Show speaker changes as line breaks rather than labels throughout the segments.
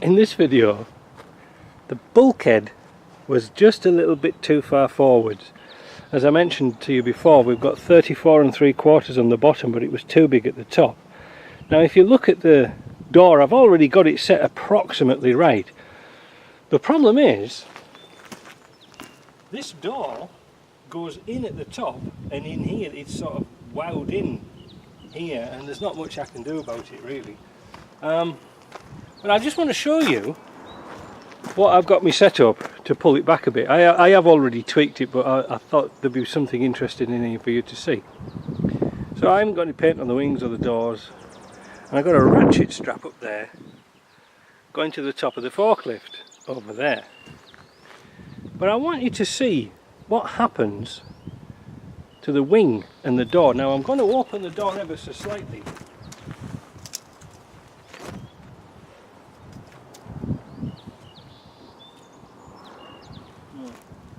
in this video the bulkhead was just a little bit too far forwards. As I mentioned to you before, we've got 34 3/4 on the bottom, but it was too big at the top. Now if you look at the door, I've already got it set approximately right. The problem is this door goes in at the top, and in here it's sort of wowed in here, and there's not much I can do about it really. But I just want to show you what I've got me set up to pull it back a bit. I have already tweaked it, but I thought there'd be something interesting in here for you to see. So I haven't got any paint on the wings or the doors, and I've got a ratchet strap up there going to the top of the forklift over there. But I want you to see what happens to the wing and the door. Now I'm going to open the door ever so slightly.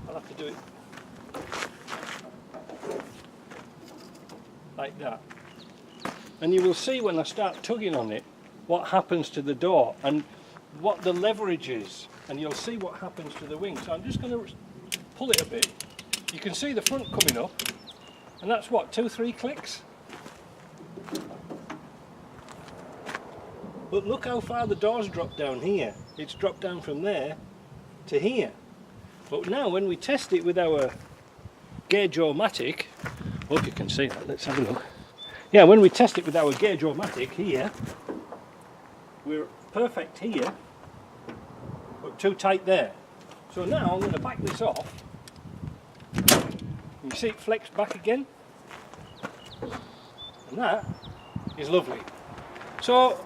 I'll have to do it like that. And you will see when I start tugging on it what happens to the door and what the leverage is, and you'll see what happens to the wing. So I'm just going to pull it a bit. You can see the front coming up, and that's what, 2-3 clicks. But look how far the door's dropped down here. It's dropped down from there to here. But now when we test it with our gauge-o-matic, hope you can see that, let's have a look. Yeah, when we test it with our gauge-o-matic here, we're perfect here, but too tight there. So now I'm going to back this off. You see it flex back again, and that is lovely. So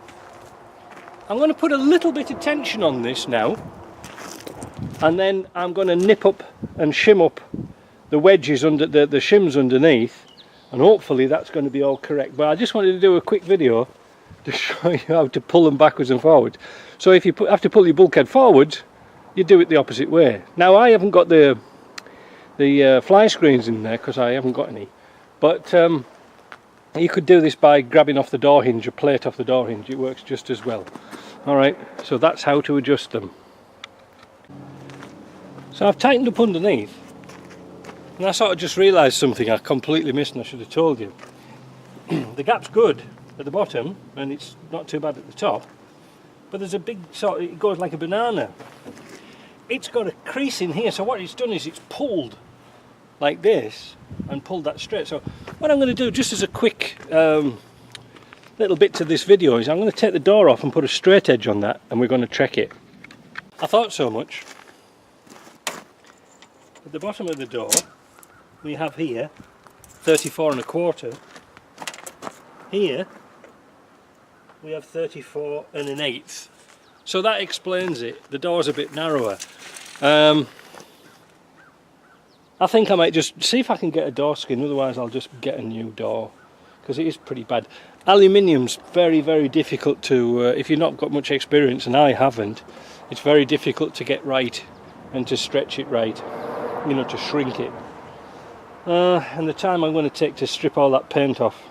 I'm going to put a little bit of tension on this now, and then I'm going to nip up and shim up the wedges under the shims underneath, and hopefully that's going to be all correct. But I just wanted to do a quick video to show you how to pull them backwards and forwards. So if you have to pull your bulkhead forwards, you do it the opposite way. Now I haven't got the fly screens in there because I haven't got any, but you could do this by grabbing off the door hinge, a plate off the door hinge. It works just as well. Alright, so that's how to adjust them. So I've tightened up underneath, and I sort of just realised something I completely missed and I should have told you. The gap's good at the bottom and it's not too bad at the top, but there's a big sort of, it goes like a banana. It's got a crease in here, so what it's done is it's pulled like this and pulled that straight. So what I'm going to do, just as a quick little bit to this video, is I'm going to take the door off and put a straight edge on that, and we're going to check it. I thought so much. At the bottom of the door we have here 34 1/4. Here we have 34 1/8. So that explains it. The door's a bit narrower. I think I might just see if I can get a door skin, otherwise I'll just get a new door, because it is pretty bad. Aluminium's very, very difficult to, if you've not got much experience, and I haven't, it's very difficult to get right and to stretch it right, you know, to shrink it. And the time I'm going to take to strip all that paint off,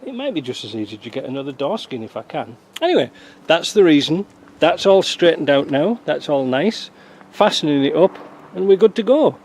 it might be just as easy to get another door skin if I can. Anyway, that's the reason. That's all straightened out now. That's all nice. Fastening it up, and we're good to go.